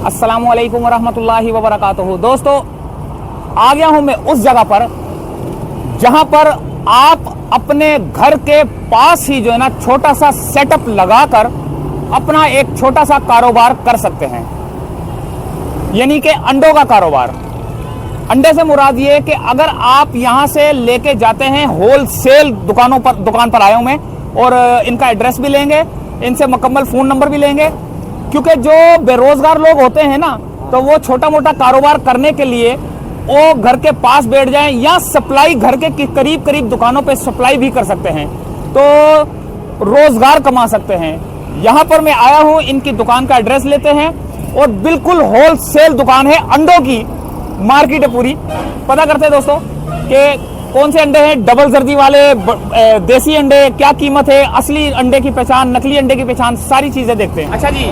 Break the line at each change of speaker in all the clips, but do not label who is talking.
अस्सलामुअलैकुम वरहमतुल्लाहि वबरकातुहू। दोस्तों, आ गया हूं मैं उस जगह पर जहां पर आप अपने घर के पास ही जो है ना छोटा सा सेटअप लगाकर अपना एक छोटा सा कारोबार कर सकते हैं, यानी कि अंडों का कारोबार। अंडे से मुराद ये कि अगर आप यहां से लेके जाते हैं होलसेल दुकान पर आए हूं मैं, और इनका एड्रेस भी लेंगे, इनसे मुकम्मल फोन नंबर भी लेंगे, क्योंकि जो बेरोजगार लोग होते हैं ना, तो वो छोटा मोटा कारोबार करने के लिए वो घर के पास बैठ जाएं या सप्लाई घर के करीब करीब दुकानों पे सप्लाई भी कर सकते हैं, तो रोजगार कमा सकते हैं। यहां पर मैं आया हूं, इनकी दुकान का एड्रेस लेते हैं, और बिल्कुल होलसेल दुकान है, अंडों की मार्केट है पूरी। पता करते हैं दोस्तों कि कौन से अंडे हैं, डबल जर्दी वाले, देसी अंडे, क्या कीमत है, असली अंडे की पहचान, नकली अंडे की पहचान, सारी चीजें देखते हैं। अच्छा जी,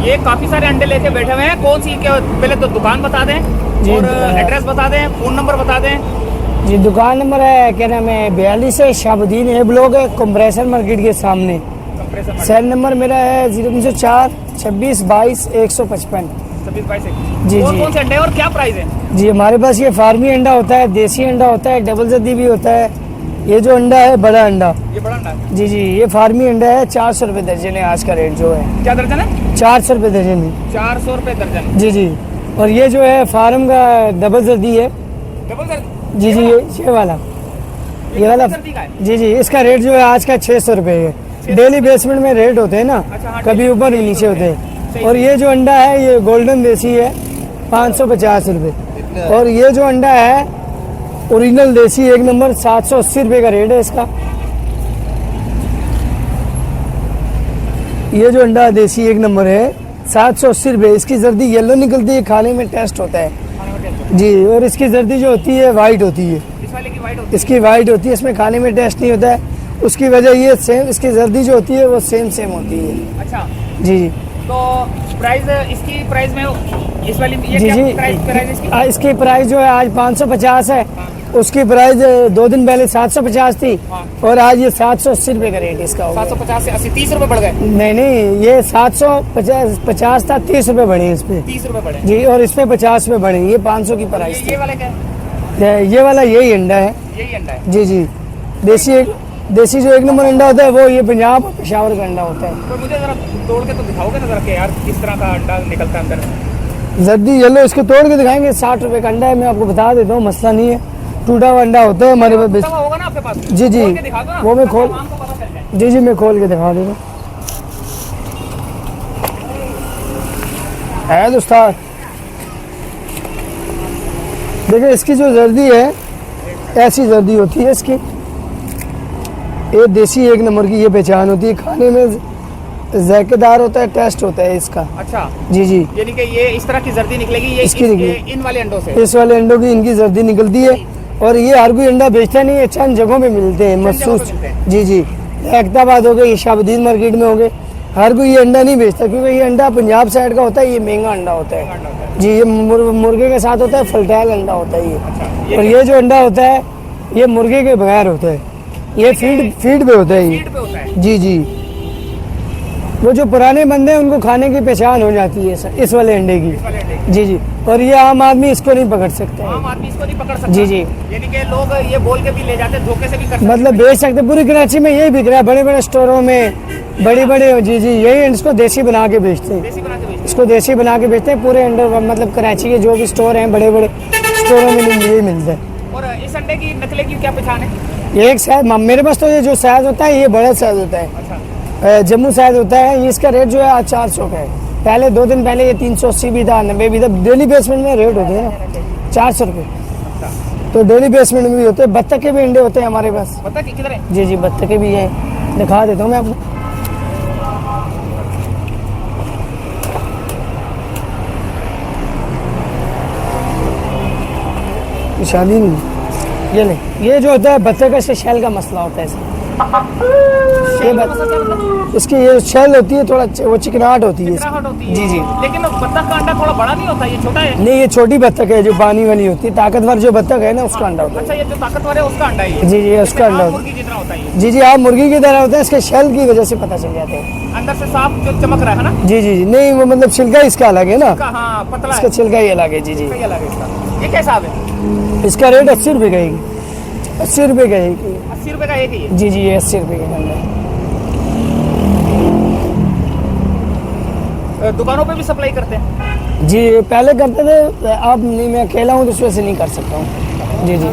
ये काफी सारे अंडे लेके बैठे हुए हैं, कौन सी पहले तो दुकान बता दें और एड्रेस बता दें, फोन नंबर बता दें।
जी, दुकान नंबर है, क्या नाम है, 42 है, शाहबुद्दीन ए ब्लॉक है, कंप्रेसर मार्केट के सामने। सेल नंबर मेरा है 0304 26 22 155। जी
और कौन से अंडे और क्या प्राइस है?
जी, हमारे पास ये फार्मी अंडा होता है, देसी अंडा होता है, डबल जद्दी भी होता है। ये जो अंडा है बड़ा अंडा,
ये बड़ा अंडा है।
जी, ये फार्मी अंडा है, 400 रुपये दर्जन है आज का रेट जो है।
क्या दर्जन है?
400 रुपये दर्जन है।
400 रुपये दर्जन।
जी, और ये जो है फार्म का डबल जर्दी है।
डबल जर्दी?
जी, ये वाला जी, इसका रेट जो है आज का 600 रुपये है। डेली बेसमेंट में रेट होते हैं ना, कभी ऊपर भी नीचे होते हैं। और ये जो अंडा है ये गोल्डन देसी है, 550 रुपये। और ये जो अंडा है ओरिजिनल देसी एक नंबर, 780 रुपये का रेट है इसका। ये जो अंडा देसी एक नंबर है 780 रुपये। इसकी जर्दी येलो निकलती है, खाने में टेस्ट होता है जी। और इसकी जर्दी जो होती है वाइट होती है, इसकी वाइट होती है, इसमें खाने में टेस्ट नहीं होता है। उसकी वजह ये सेम, इसकी जर्दी जो होती है वो सेम होती है।
अच्छा
जी,
तो प्राइस, इसकी प्राइस में इस वाली ये
जी,
क्या प्राइस इसकी?
इसकी प्राइस जो है आज 550 है। उसकी प्राइस 2 दिन पहले 750 थी, और आज ये 780 रुपये का रेट इसका होगा।
750 से 80, 30 रुपये बढ़ गए?
नहीं, ये 750 था, 30 रुपये बढ़े इस पे।
30 रुपये बढ़े
जी, और इस पे 50 रुपये बढ़े। ये 500 की प्राइस
ये वाला क्या है?
ये वाला यही अंडा है।
यही अंडा है?
जी, देसी जो एक नंबर अंडा होता है वो ये पंजाब और पेशावर का अंडा होता है।
तो मुझे जरा तोड़ के तो दिखाओगे ना जरा कि यार किस तरह का अंडा निकलता है अंदर?
जर्दी येलो, इसको तोड़ के दिखाएंगे। 60 रुपये का अंडा है, मैं आपको बता देता हूँ, मसला नहीं है। टूटा हुआ अंडा होता है हमारे पास।
होगा ना आपके पास?
जी, वो मैं खोल, जी, मैं खोल के दिखा दूंगा। है दोस्तार, देखिए इसकी जो जर्दी है ऐसी जर्दी होती है इसकी। ये देसी एक नंबर की ये पहचान होती है, खाने में जायकेदार होता है, टेस्ट होता है इसका।
अच्छा
जी,
यानी कि ये इस तरह की जर्दी निकलेगी ये
इसकी
इन वाले अंडों से?
इस वाले अंडों की इनकी जर्दी निकलती है। और ये हर कोई अंडा बेचता नहीं है, चंद जगहों पे मिलते हैं मखसूस। जी, अहमदाबाद हो गए, ये शाहबुद्दीन मार्केट में हो गए। हर कोई ये अंडा नहीं बेचता, क्योंकि ये अंडा पंजाब साइड का होता है, ये महंगा अंडा होता है। जी, ये मुर्गे के साथ होता है, फलटैल अंडा होता है ये। और ये जो अंडा होता है ये मुर्गे के बगैर होता है, ये फीड पे होता है ये। जी, वो जो पुराने बंदे हैं उनको खाने की पहचान हो जाती है इस वाले अंडे की। जी, और ये आम आदमी इसको नहीं पकड़ सकता।
आम आदमी इसको नहीं पकड़ सकता? जी, यानी कि लोग ये बोल के भी ले जाते, धोखे से भी कर सकते,
मतलब बेच सकते। पूरी कराची में यही बिक रहा है, बड़े स्टोरों में, बड़े जी, यही इसको देसी बना के बेचते हैं। इसको देसी बना के बेचते हैं पूरे अंडे, मतलब कराची के जो भी स्टोर हैं बड़े स्टोरों में यही मिलता है।
और इस अंडे की नकले की क्या पहचान है?
एक साइज मेरे पास तो ये जो साइज होता है ये बड़ा साइज होता है।
अच्छा।
जम्मू साइज होता है। ये इसका रेट जो है आज 400 का है। पहले 2 दिन पहले ये 380 भी था, 90 भी था। डेली बेसमेंट में रेट होते हैं ना 400 रुपये। तो डेली बेसमेंट में भी होते हैं। बत्तख के भी अंडे होते हैं हमारे पास।
बत्तख किधर है?
जी, बत्तख के भी है, दिखा देता हूँ मैं आपको। शादी नहीं, ये नहीं, ये जो होता है बत्तख का शेल का मसला होता है। ये इसकी ये शेल होती है, थोड़ा वो चिकनाहट होती है
चिकनाहट होती है।
जी जी।
लेकिन बत्तख का अंडा थोड़ा बड़ा नहीं होता, ये छोटा है।
नहीं, ये छोटी बत्तख है जो पानी वाली होती है, ताकतवर जो बत्तख है ना उसका अंडा होता
अच्छा, ये जो ताकतवर है उसका अंडा ही है।
है। जी जी, उसका अंडा होता
मुर्गी जितना होता है ये।
है। जी जी, आप मुर्गी की तरह होता है, इसके शेल की वजह से पता चल जाता है।
अंदर से साफ जो चमक रहा है ना।
जी जी जी, नहीं वो मतलब छिलका इसका अलग है ना,
हाँ, पतला
इसका
है,
छिलका ही अलग है। जी जी,
सही अलग है इसका। ये कैसा है?
इसका रेट 80 रुपये का है, 80 रुपये का है।
80 रुपए का एक ही है।
जी जी, ये 80 रुपये का अंडा है।
दुकानों पे भी सप्लाई करते हैं?
जी पहले करते थे, अब नहीं, मैं अकेला हूँ तो उस वजह से नहीं कर सकता हूँ। जी जी,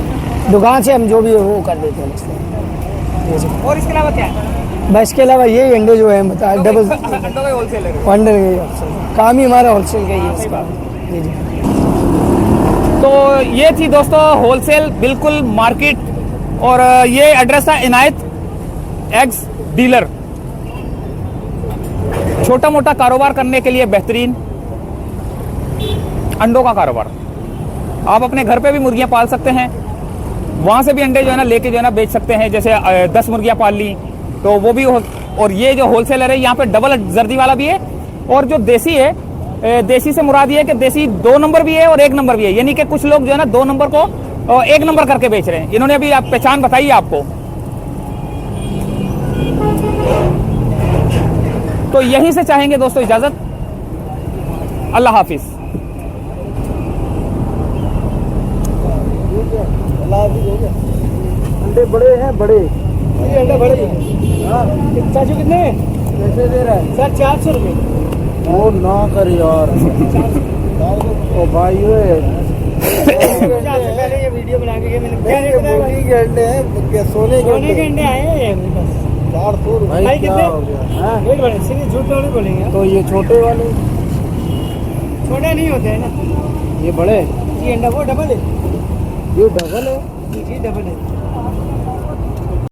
दुकान से हम जो भी है वो कर देते हैं इसलिए। जी जी,
और इसके अलावा क्या है?
बस इसके अलावा यही अंडे जो है बता डबल
अंडों का होलसेल है।
अंडर काम ही हमारा होलसेल का ही है इसका। जी जी,
तो ये थी दोस्तों होलसेल बिल्कुल मार्केट, और ये एड्रेस था इनायत एग्स डीलर। छोटा मोटा कारोबार करने के लिए बेहतरीन अंडों का कारोबार। आप अपने घर पे भी मुर्गियां पाल सकते हैं, वहां से भी अंडे जो है ना लेके जो है ना बेच सकते हैं। जैसे 10 मुर्गियां पाल ली तो वो भी और ये जो होलसेलर है यहाँ पे डबल जर्दी वाला भी है, और जो देसी है, देसी से मुराद ये है कि देसी 2 नंबर भी है और 1 नंबर भी है। यानी कि कुछ लोग जो है ना 2 नंबर को 1 नंबर करके बेच रहे हैं। इन्होंने अभी आप पहचान बताई है आपको। तो यहीं से चाहेंगे दोस्तों इजाजत। अल्लाह हाफिज।
अंडे बड़े हैं, बड़े ये अंडे बड़े हैं। हाँ, चाचू कितने कैसे दे रहा है? सर 400 रुपये। ओ ना कर यार। ओ भाई पहले ये वीडियो बना के मैंने अंडे हैं, सोने के अंडे आए हैं। भाई कितने रेट बड़े, सीधे झूठ तो नहीं बोलेंगे। तो ये छोटे वाले छोटे नहीं होते हैं ना, ये बड़े। ये अंडा वो डबल है, ये डबल है। जी डबल है।